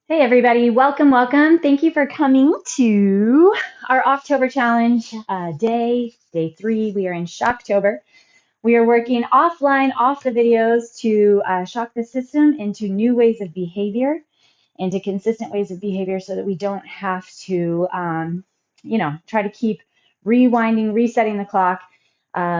Hey everybody, welcome, welcome. Thank you for coming to our October challenge day 3. We are in Shocktober. We are working offline, off the videos to shock the system into new ways of behavior, into consistent ways of behavior so that we don't have to, try to keep rewinding, resetting the clock,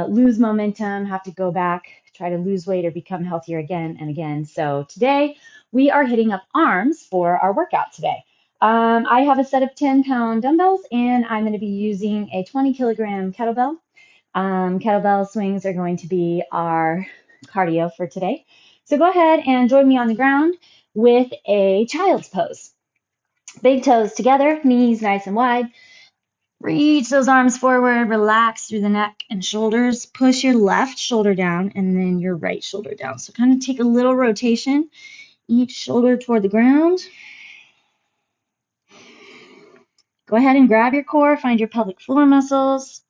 lose momentum, have to go back, try to lose weight or become healthier again and again. So today we are hitting up arms for our workout today. I have a set of 10-pound dumbbells and I'm going to be using a 20-kilogram kettlebell. Kettlebell swings are going to be our cardio for today. So go ahead and join me on the ground with a child's pose. Big toes together, knees nice and wide. Reach those arms forward, relax through the neck and shoulders. Push your left shoulder down and then your right shoulder down. So kind of take a little rotation, each shoulder toward the ground. Go ahead and grab your core, find your pelvic floor muscles,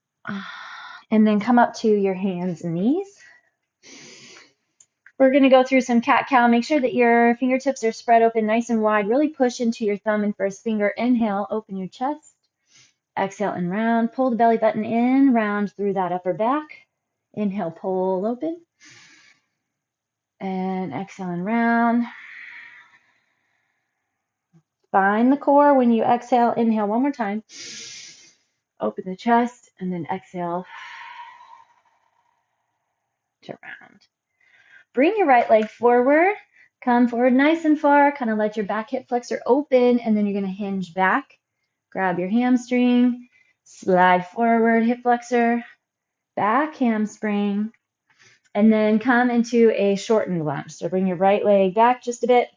and then come up to your hands and knees. We're going to go through some cat-cow. Make sure that your fingertips are spread open nice and wide. Really push into your thumb and first finger. Inhale, open your chest. Exhale and round. Pull the belly button in, round through that upper back. Inhale, pull open. And exhale and round. Find the core when you exhale. Inhale one more time. Open the chest and then exhale to round. Bring your right leg forward. Come forward nice and far. Kind of let your back hip flexor open and then you're going to hinge back. Grab your hamstring. Slide forward, hip flexor. Back hamstring. And then come into a shortened lunge. So bring your right leg back just a bit.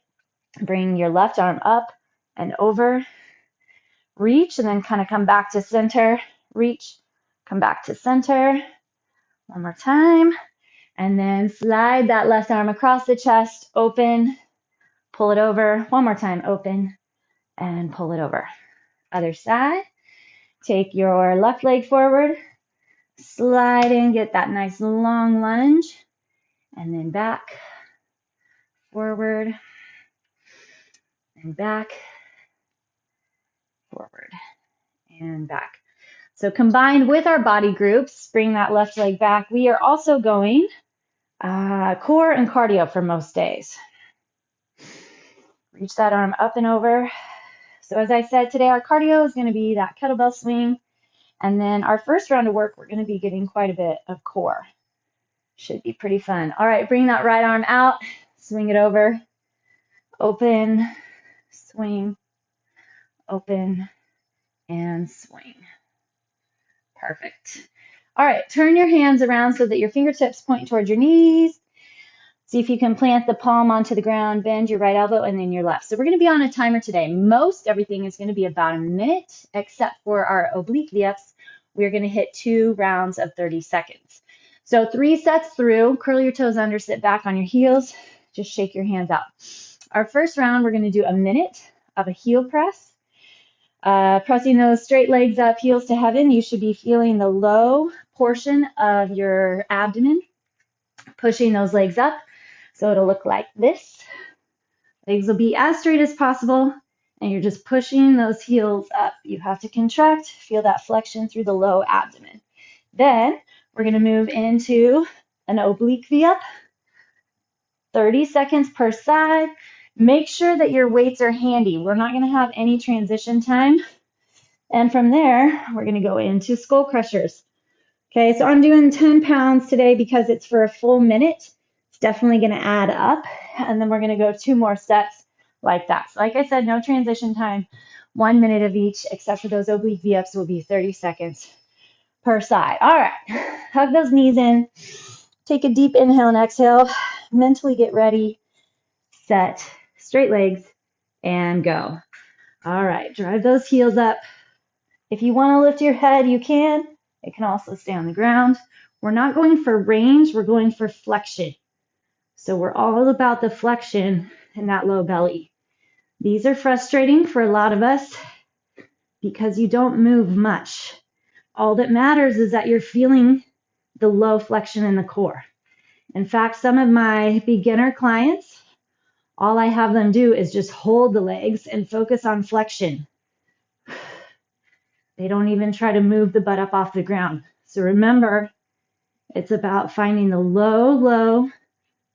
Bring your left arm up and over. Reach and then kind of come back to center. Reach, come back to center. One more time. And then slide that left arm across the chest, open, pull it over. One more time, open, and pull it over. Other side. Take your left leg forward, slide in, get that nice long lunge, and then back, forward, and back, forward, and back. So combined with our body groups, bring that left leg back. We are also going core and cardio for most days. Reach that arm up and over. So as I said, today our cardio is going to be that kettlebell swing. And then our first round of work, we're going to be getting quite a bit of core. Should be pretty fun. All right, bring that right arm out. Swing it over. Open, swing, open, and swing. Perfect. All right, turn your hands around so that your fingertips point towards your knees. See if you can plant the palm onto the ground, bend your right elbow, and then your left. So we're going to be on a timer today. Most everything is going to be about a minute, except for our oblique V-ups. We're going to hit 2 rounds of 30 seconds. So 3 sets through. Curl your toes under, sit back on your heels. Just shake your hands out. Our first round, we're going to do a minute of a heel press. Pressing those straight legs up, heels to heaven. You should be feeling the low portion of your abdomen, pushing those legs up. So it'll look like this. Legs will be as straight as possible, and you're just pushing those heels up. You have to contract, feel that flexion through the low abdomen. Then we're going to move into an oblique V-up, 30 seconds per side. Make sure that your weights are handy. We're not going to have any transition time. And from there, we're going to go into skull crushers. Okay, so I'm doing 10 pounds today because it's for a full minute. It's definitely going to add up. And then we're going to go 2 more sets like that. So like I said, no transition time, 1 minute of each, except for those oblique V-ups will be 30 seconds per side. All right, hug those knees in. Take a deep inhale and exhale. Mentally get ready, set, straight legs, and go. All right, drive those heels up. If you want to lift your head, you can. It can also stay on the ground. We're not going for range, we're going for flexion. So we're all about the flexion in that low belly. These are frustrating for a lot of us because you don't move much. All that matters is that you're feeling the low flexion in the core. In fact, some of my beginner clients all I have them do is just hold the legs and focus on flexion. They don't even try to move the butt up off the ground. So remember, it's about finding the low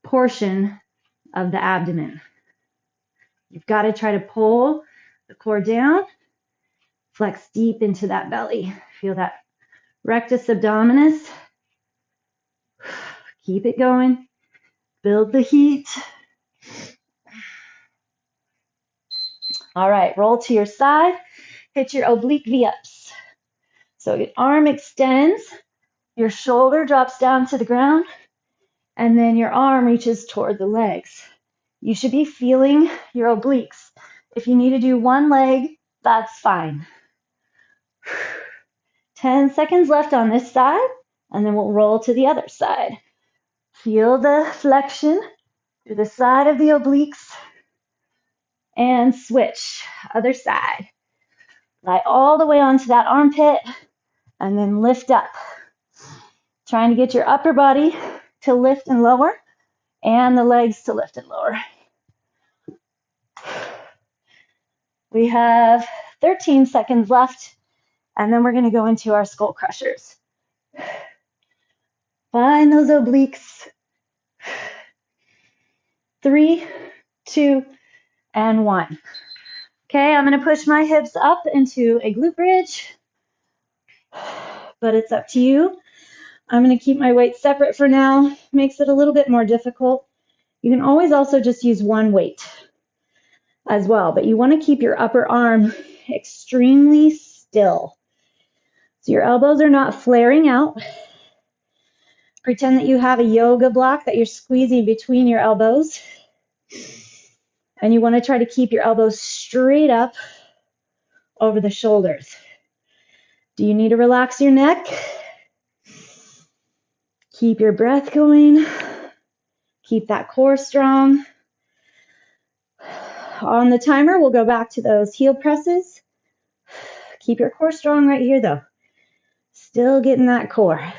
portion of the abdomen. You've got to try to pull the core down, flex deep into that belly. Feel that rectus abdominis. Keep it going. Build the heat. All right, roll to your side. Hit your oblique V-ups. So your arm extends, your shoulder drops down to the ground, and then your arm reaches toward the legs. You should be feeling your obliques. If you need to do one leg, that's fine. 10 seconds left on this side, and then we'll roll to the other side. Feel the flexion through the side of the obliques, and switch, other side. Lie all the way onto that armpit, and then lift up. Trying to get your upper body to lift and lower, and the legs to lift and lower. We have 13 seconds left, and then we're going to go into our skull crushers. Find those obliques. 3, 2, and 1. Okay, I'm going to push my hips up into a glute bridge, but it's up to you. I'm going to keep my weight separate for now. Makes it a little bit more difficult. You can always also just use one weight as well, but you want to keep your upper arm extremely still. So your elbows are not flaring out. Pretend that you have a yoga block that you're squeezing between your elbows. And you want to try to keep your elbows straight up over the shoulders. Do you need to relax your neck? Keep your breath going. Keep that core strong. On the timer, we'll go back to those heel presses. Keep your core strong right here, though. Still getting that core.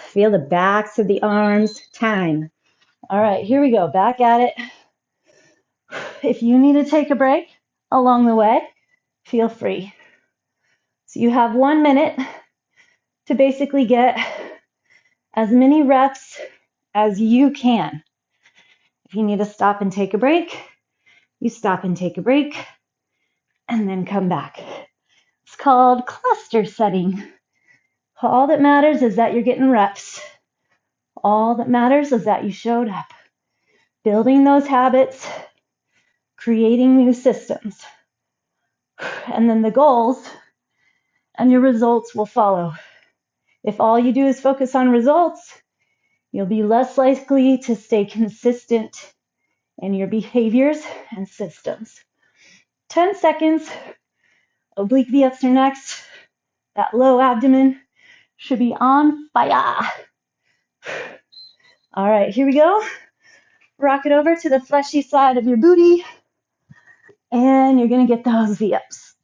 Feel the backs of the arms. Time. All right, here we go. Back at it. If you need to take a break along the way, feel free. So you have 1 minute to basically get as many reps as you can. If you need to stop and take a break, you stop and take a break, and then come back. It's called cluster setting. All that matters is that you're getting reps. All that matters is that you showed up. Building those habits, creating new systems. And then the goals and your results will follow. If all you do is focus on results, you'll be less likely to stay consistent in your behaviors and systems. 10 seconds. Oblique V-ups are next. That low abdomen should be on fire. All right, here we go. Rock it over to the fleshy side of your booty. And you're going to get those V-ups.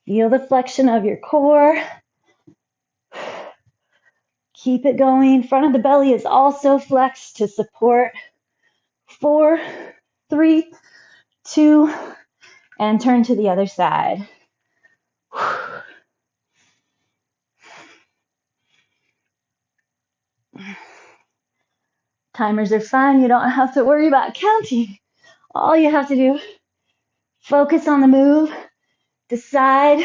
Feel the flexion of your core. Keep it going. Front of the belly is also flexed to support. 4, 3, 2, and turn to the other side. Timers are fine. You don't have to worry about counting. All you have to do, focus on the move. Decide,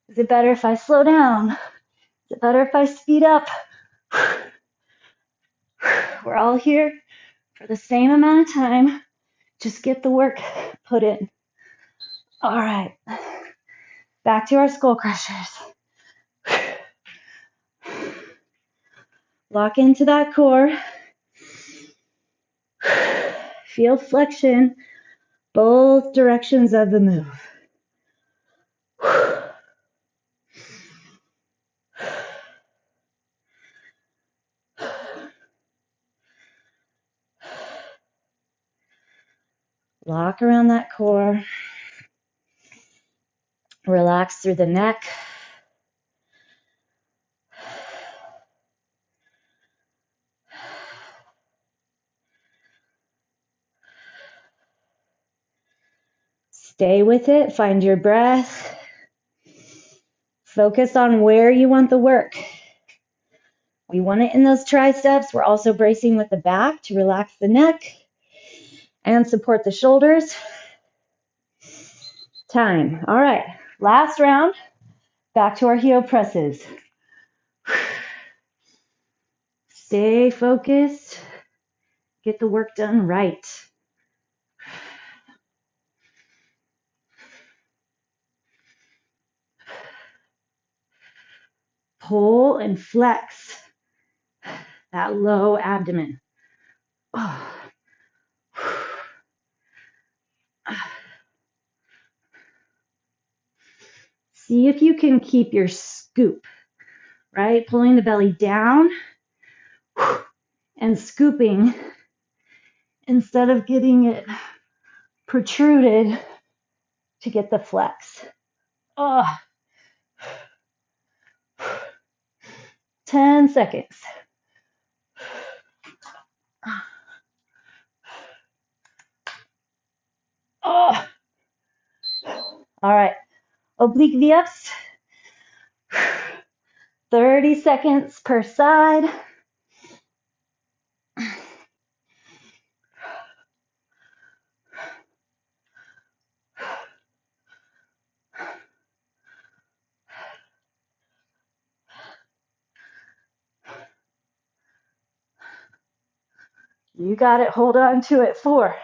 is it better if I slow down? Is it better if I speed up? We're all here for the same amount of time. Just get the work put in. All right. Back to our skull crushers. Lock into that core. Feel flexion, both directions of the move. Lock around that core. Relax through the neck. Stay with it. Find your breath. Focus on where you want the work. We want it in those triceps. We're also bracing with the back to relax the neck and support the shoulders. Time. All right, last round. Back to our heel presses. Stay focused. Get the work done right. Pull and flex that low abdomen. See if you can keep your scoop, right? Pulling the belly down and scooping instead of getting it protruded to get the flex. 10 seconds. All right, oblique V-ups. 30 seconds per side. You got it. Hold on to it. 4,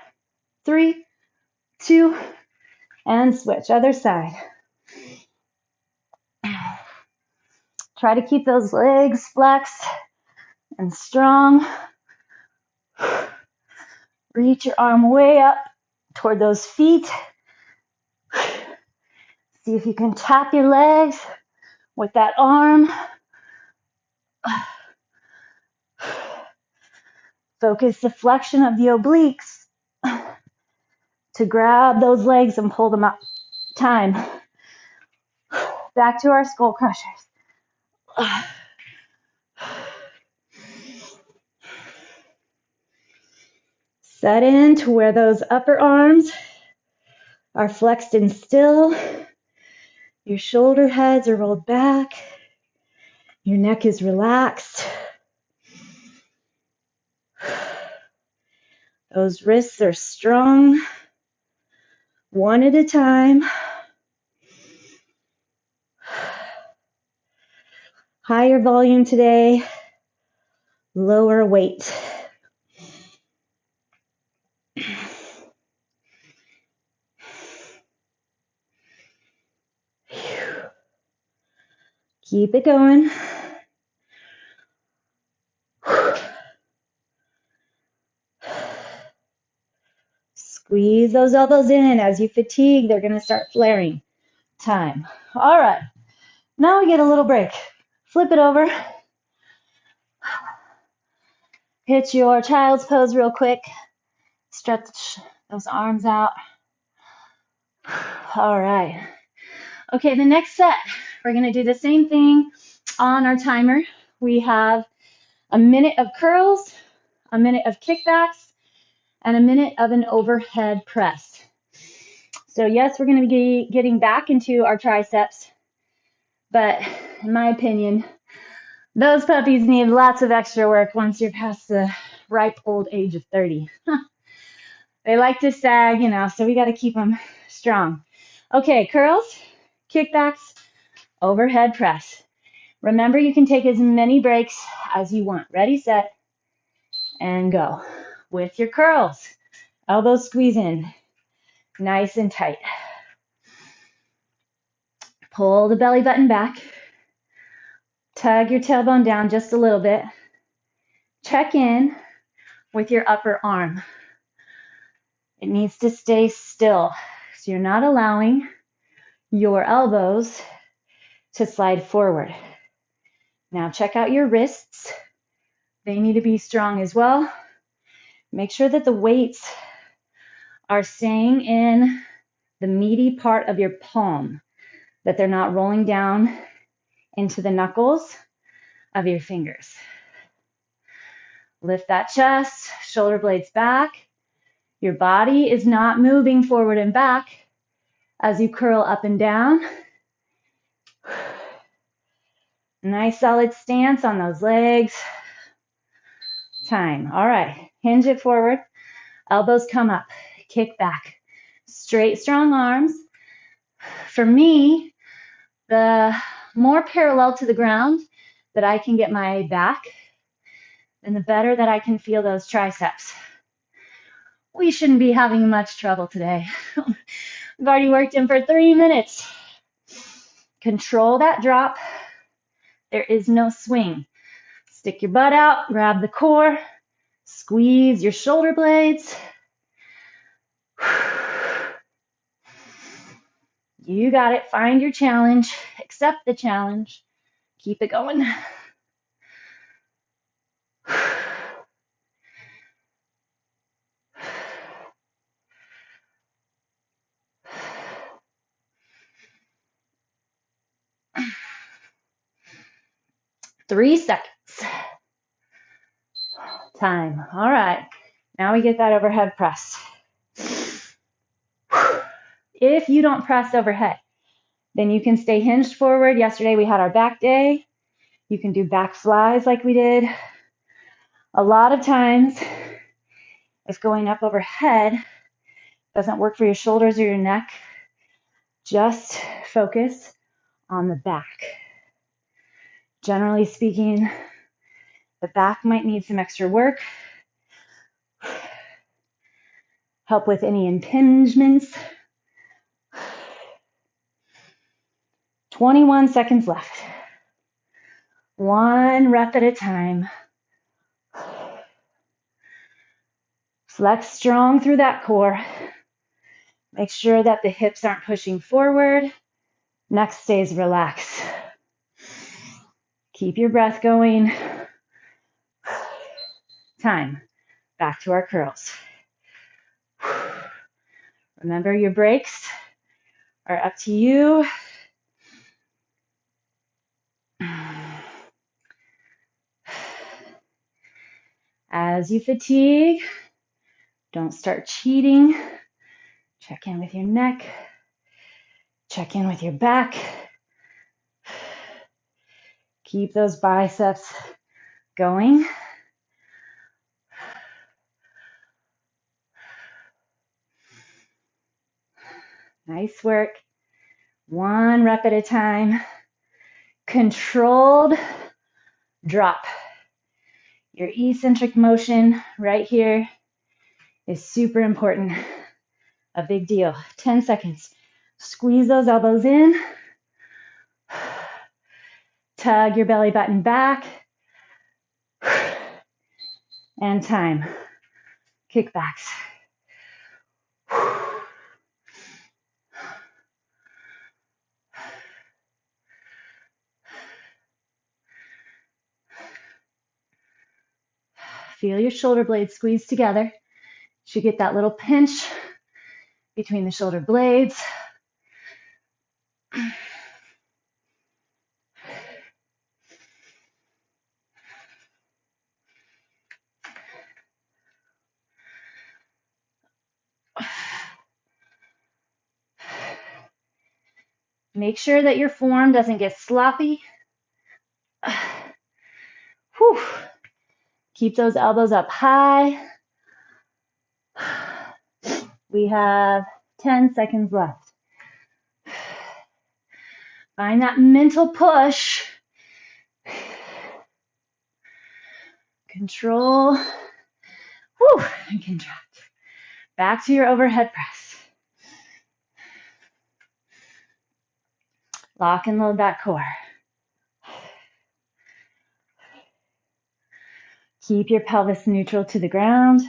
3, 2, and switch. Other side. Try to keep those legs flexed and strong. Reach your arm way up toward those feet. See if you can tap your legs with that arm. Focus the flexion of the obliques to grab those legs and pull them up. Time. Back to our skull crushers. Set in to where those upper arms are flexed and still. Your shoulder heads are rolled back. Your neck is relaxed. Those wrists are strong. One at a time. Higher volume today, lower weight. Keep it going. Squeeze those elbows in. As you fatigue, they're going to start flaring. Time. All right. Now we get a little break. Flip it over. Hit your child's pose real quick. Stretch those arms out. All right. Okay, the next set, we're going to do the same thing on our timer. We have a minute of curls, a minute of kickbacks, and a minute of an overhead press. So yes, we're going to be getting back into our triceps, but in my opinion, those puppies need lots of extra work once you're past the ripe old age of 30. They like to sag, so we got to keep them strong. Okay, curls, kickbacks, overhead press. Remember, you can take as many breaks as you want. Ready, set, and go. With your curls, elbows squeeze in, nice and tight. Pull the belly button back. Tug your tailbone down just a little bit. Check in with your upper arm. It needs to stay still, so you're not allowing your elbows to slide forward. Now check out your wrists. They need to be strong as well. Make sure that the weights are staying in the meaty part of your palm, that they're not rolling down into the knuckles of your fingers. Lift that chest, shoulder blades back. Your body is not moving forward and back as you curl up and down. Nice solid stance on those legs. Time. All right, hinge it forward. Elbows come up, kick back. Straight, strong arms. For me, the more parallel to the ground that I can get my back, then the better that I can feel those triceps. We shouldn't be having much trouble today. We've already worked in for 3 minutes. Control that drop. There is no swing. Stick your butt out, grab the core, squeeze your shoulder blades. You got it. Find your challenge. Accept the challenge. Keep it going. Three seconds. Time. All right. Now we get that overhead press. If you don't press overhead, then you can stay hinged forward. Yesterday we had our back day. You can do back flies like we did. A lot of times, if going up overhead doesn't work for your shoulders or your neck, just focus on the back. Generally speaking, the back might need some extra work. Help with any impingements. 21 seconds left. 1 rep at a time. Flex strong through that core. Make sure that the hips aren't pushing forward. Neck stays relaxed. Keep your breath going. Time. Back to our curls. Remember, your breaks are up to you. As you fatigue, don't start cheating. Check in with your neck. Check in with your back. Keep those biceps going. Nice work. 1 rep at a time. Controlled drop. Your eccentric motion right here is super important. A big deal. 10 seconds. Squeeze those elbows in. Tug your belly button back. And time. Kickbacks. Feel your shoulder blades squeeze together. You should get that little pinch between the shoulder blades. Make sure that your form doesn't get sloppy. Whew. Keep those elbows up high. We have 10 seconds left. Find that mental push. Control. Whew, and contract. Back to your overhead press. Lock and load that core. Keep your pelvis neutral to the ground.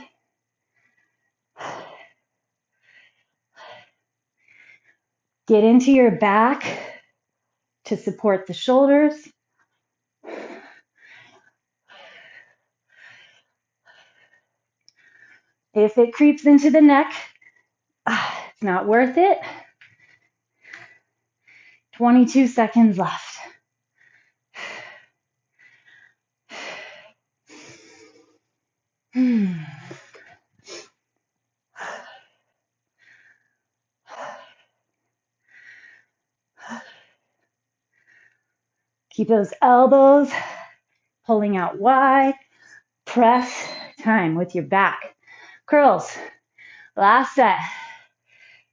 Get into your back to support the shoulders. If it creeps into the neck, It's not worth it. 22 seconds left. Keep those elbows pulling out wide. Press time with your back. Curls. Last set.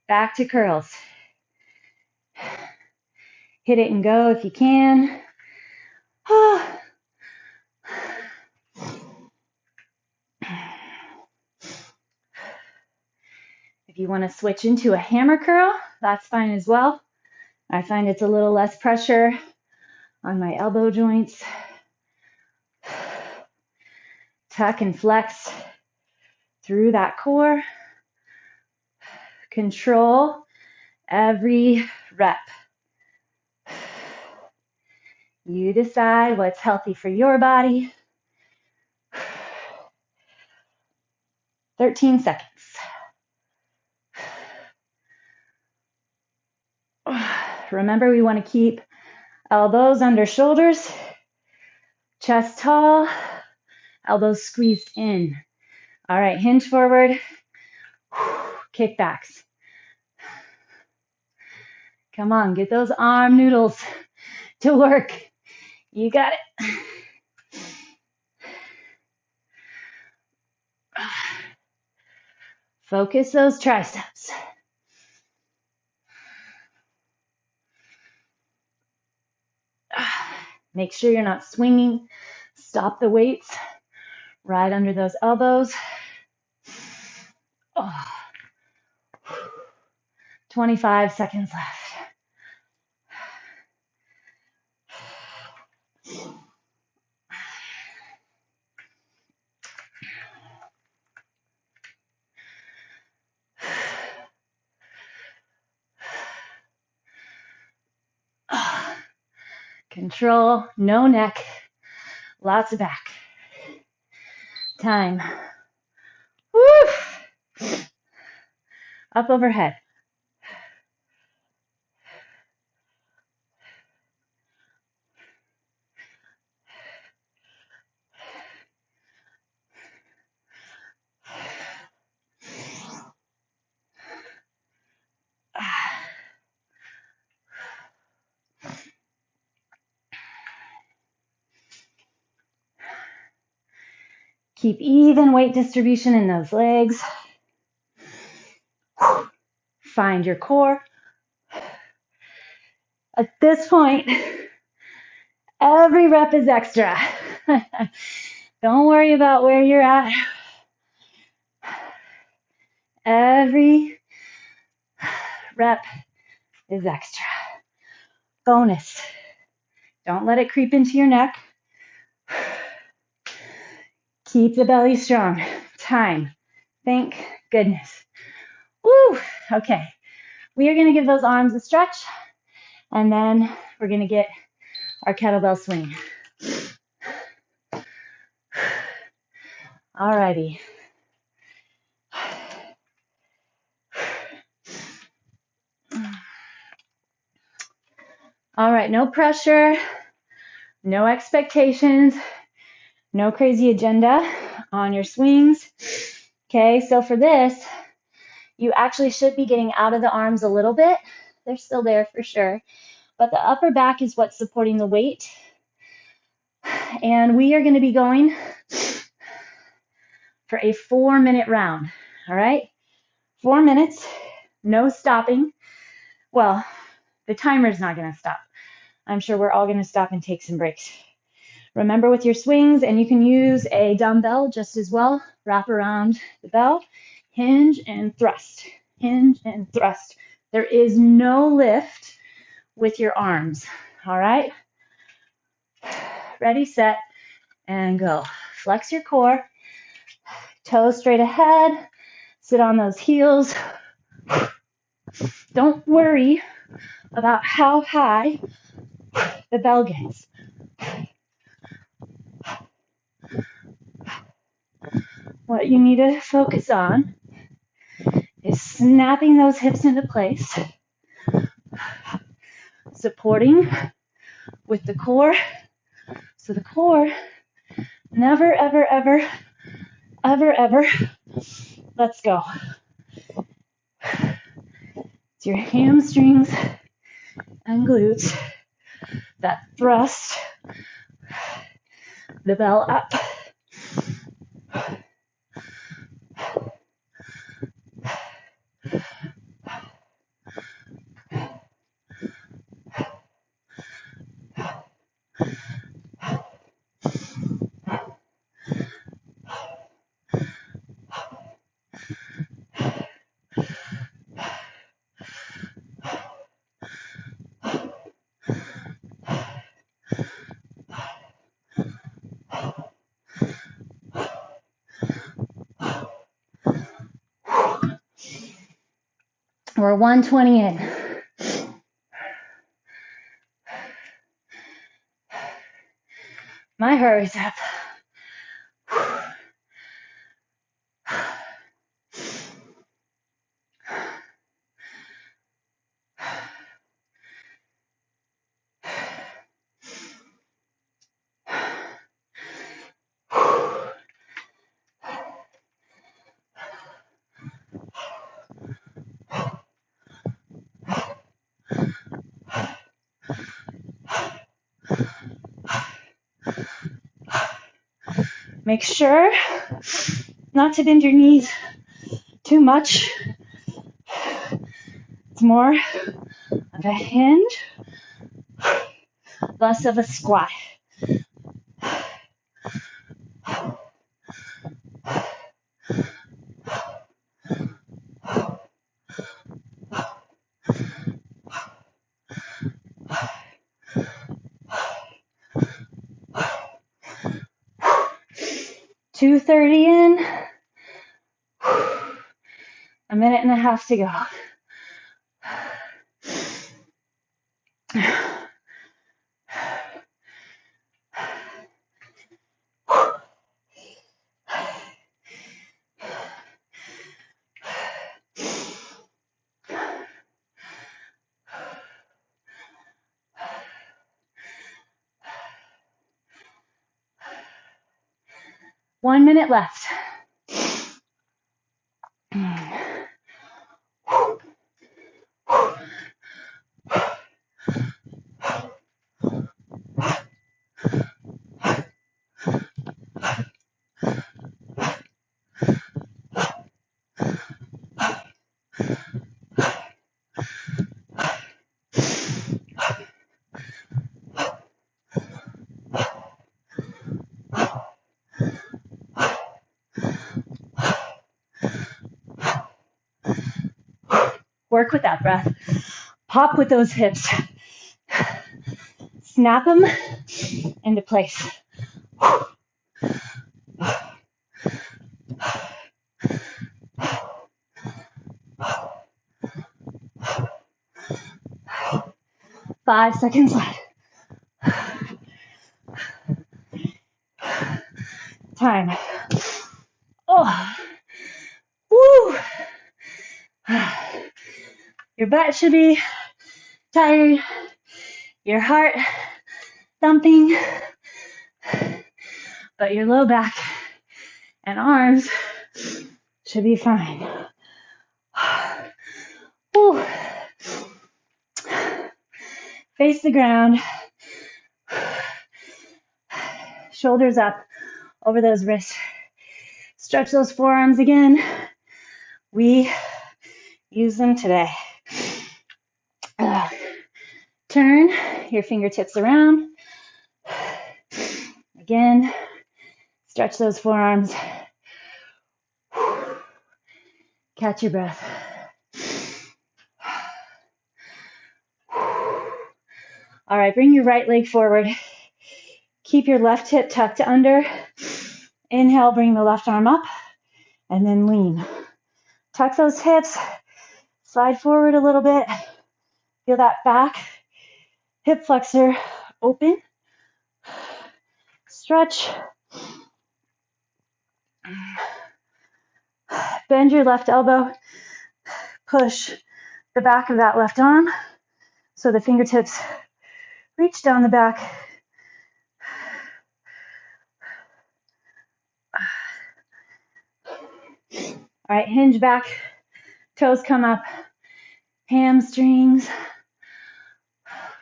Back to curls. Hit it and go if you can. If you want to switch into a hammer curl, that's fine as well. I find it's a little less pressure on my elbow joints. Tuck and flex through that core. Control every rep. You decide what's healthy for your body. 13 seconds. Remember, we want to keep elbows under shoulders, chest tall, elbows squeezed in. All right, hinge forward, kickbacks. Come on, get those arm noodles to work. You got it. Focus those triceps. Make sure you're not swinging. Stop the weights right under those elbows. 25 seconds left. Control, no neck, lots of back. Time. Woo! Up overhead. Keep even weight distribution in those legs. Find your core. At this point, every rep is extra. Don't worry about where you're at. Every rep is extra. Bonus. Don't let it creep into your neck. Keep the belly strong. Time. Thank goodness. Woo! Okay. We are going to give those arms a stretch, and then we're going to get our kettlebell swing. Alrighty. All right, no pressure, no expectations, no crazy agenda on your swings. Okay, so for this, you actually should be getting out of the arms a little bit. They're still there for sure, but the upper back is what's supporting the weight. And we are going to be going for a 4-minute round, all right? 4 minutes, no stopping. Well, the timer's not going to stop. I'm sure we're all going to stop and take some breaks. Remember with your swings, and you can use a dumbbell just as well. Wrap around the bell, hinge and thrust, hinge and thrust. There is no lift with your arms, all right? Ready, set, and go. Flex your core, toes straight ahead, sit on those heels. Don't worry about how high the bell gets. What you need to focus on is snapping those hips into place, supporting with the core. So the core never, ever, ever, ever, ever lets go. It's your hamstrings and glutes that thrust the bell up. We're 120 in. My hurry's up. 'Make sure not to bend your knees too much. It's more of a hinge, less of a squat. $230 in, a minute and a half to go. One minute left. Work with that breath. Pop with those hips. Snap them into place. 5 seconds left. Time. Oh. Woo. Your butt should be tired. Your heart thumping. But your low back and arms should be fine. Woo. Face the ground. Shoulders up over those wrists. Stretch those forearms again. We use them today. Turn your fingertips around. Again, stretch those forearms. Catch your breath. All right, bring your right leg forward. Keep your left hip tucked under. Inhale, bring the left arm up, and then lean. Tuck those hips, slide forward a little bit. Feel that back hip flexor open. Stretch. Bend your left elbow push the back of that left arm so the fingertips reach down the back. All right, hinge back, toes come up, hamstrings.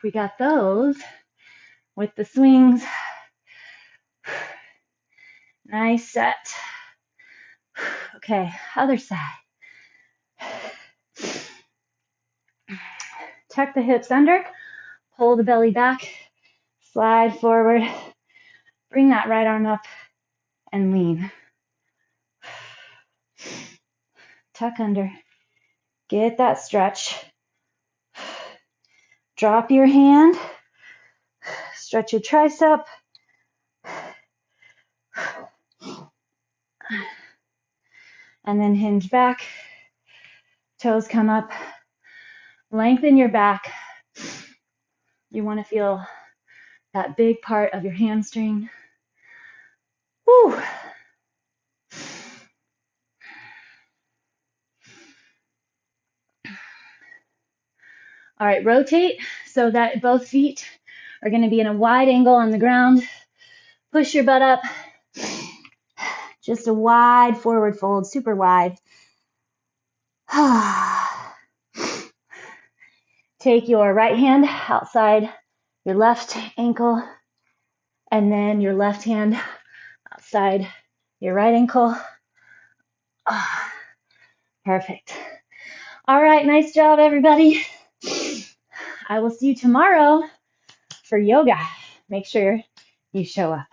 We got those with the swings. Nice set. Okay, other side. Tuck the hips under, pull the belly back, slide forward, bring that right arm up and lean. Tuck under, get that stretch. Drop your hand, stretch your tricep. And then hinge back, toes come up, lengthen your back. You want to feel that big part of your hamstring. Woo. All right, rotate so that both feet are going to be in a wide angle on the ground. Push your butt up. Just a wide forward fold, super wide. Take your right hand outside your left ankle, and then your left hand outside your right ankle. Perfect. All right, nice job, everybody. I will see you tomorrow for yoga. Make sure you show up.